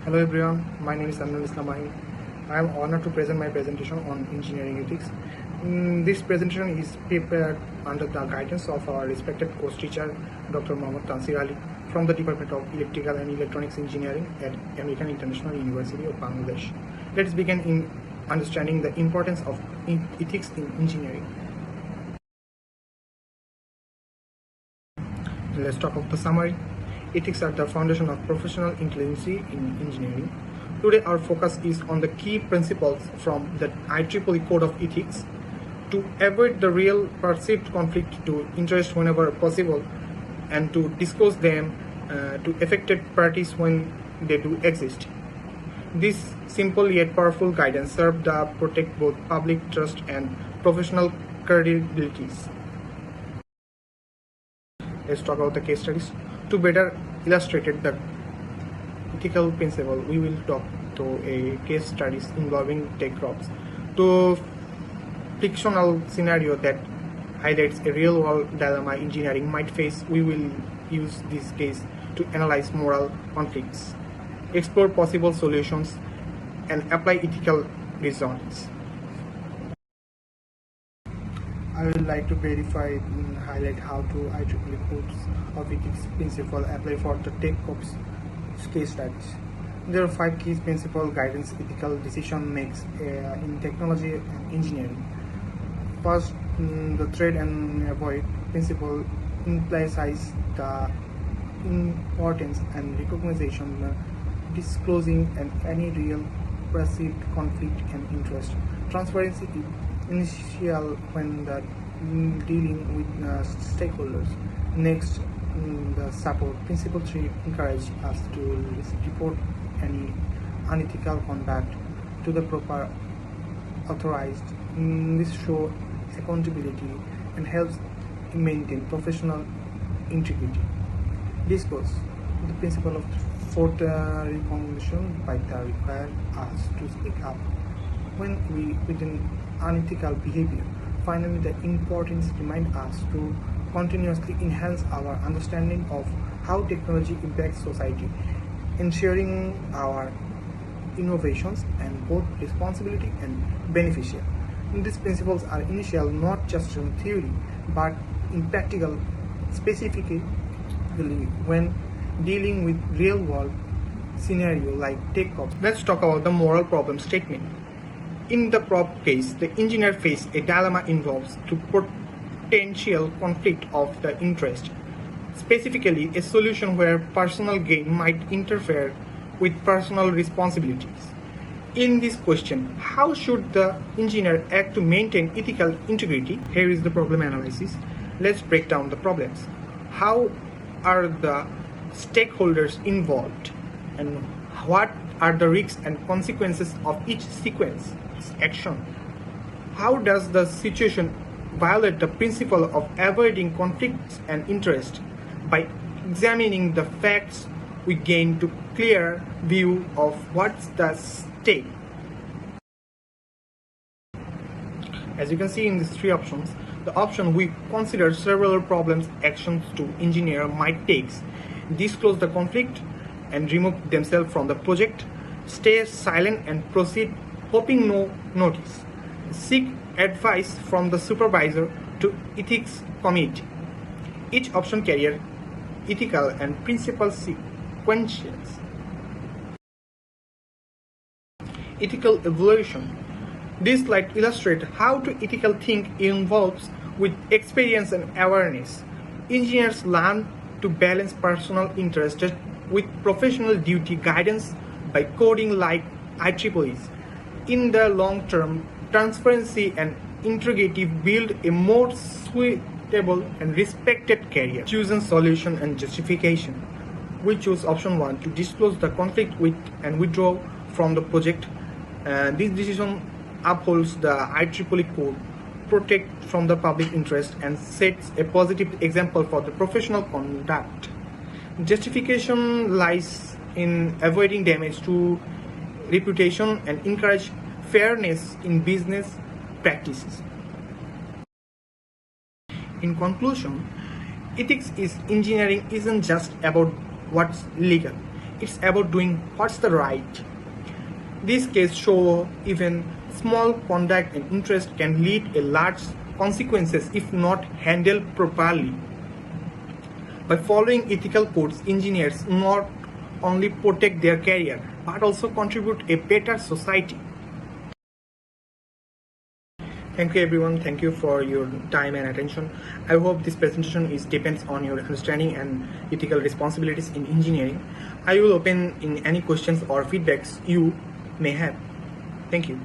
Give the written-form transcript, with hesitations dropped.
Hello everyone, my name is Anil Islam. I am honored to present my presentation on engineering ethics. This presentation is prepared under the guidance of our respected course teacher, Dr. Mohammad Tansir Ali, from the Department of Electrical and Electronics Engineering at American International University of Bangladesh. Let's begin in understanding the importance of ethics in engineering. Let's talk about the summary. Ethics are the foundation of professional intelligence in engineering. Today our focus is on the key principles from the IEEE Code of Ethics to avoid the real perceived conflict to interest whenever possible and to disclose them to affected parties when they do exist. This simple yet powerful guidance serves to protect both public trust and professional credibilities. Let's talk about the case studies. To better illustrate the ethical principle, we will talk to a case studies involving tech crops. To fictional scenario that highlights a real-world dilemma engineering might face, we will use this case to analyze moral conflicts, explore possible solutions, and apply ethical reasonings. I would like to verify and highlight how to IEEE codes of ethics principle apply for the tech ops case studies. There are 5 key principle guidance ethical decision makes in technology and engineering. First, the trade and avoid principle emphasizes the importance and recognition disclosing and any real perceived conflict and interest. Transparency is initial when dealing with stakeholders. Next, the support principle 3 encourages us to report any unethical conduct to the proper authorized. This shows accountability and helps maintain professional integrity. Disclose the principle of fourth recommendation by the require us to speak up when we within unethical behavior. Finally, the importance reminds us to continuously enhance our understanding of how technology impacts society, ensuring our innovations and both responsibility and beneficial. These principles are initial not just in theory but in practical, specifically when dealing with real-world scenario like tech ops. Let's talk about the moral problem statement. In the prop case, the engineer faced a dilemma involves to potential conflict of the interest, specifically a solution where personal gain might interfere with personal responsibilities. In this question, how should the engineer act to maintain ethical integrity? Here is the problem analysis. Let's break down the problems. How are the stakeholders involved and what are the risks and consequences of each sequence action? How does the situation violate the principle of avoiding conflicts and interest? By examining the facts, we gain to clear view of what's the stake. As you can see in these 3 options, the option we consider several problems actions to engineer might take: disclose the conflict and remove themselves from the project, stay silent and proceed hoping no notice, seek advice from the supervisor to ethics committee. Each option carries ethical and principal sequences. Ethical evaluation. This slide illustrates how to ethical think involves with experience and awareness. Engineers learn to balance personal interest with professional duty guidance by coding like IEEE's. In the long term, transparency and integrity build a more suitable and respected career. Choosing solution and justification. We choose option 1 to disclose the conflict with and withdraw from the project. This decision upholds the IEEE code, protect from the public interest, and sets a positive example for the professional conduct. Justification lies in avoiding damage to reputation and encourage fairness in business practices. In conclusion, ethics in engineering isn't just about what's legal. It's about doing what's the right. These cases show even small conduct and interest can lead to large consequences if not handled properly. By following ethical codes, engineers not only protect their career but also contribute a better society. Thank you everyone. Thank you for your time and attention. I hope this presentation depends on your understanding and ethical responsibilities in engineering. I will open in any questions or feedbacks you may have. Thank you.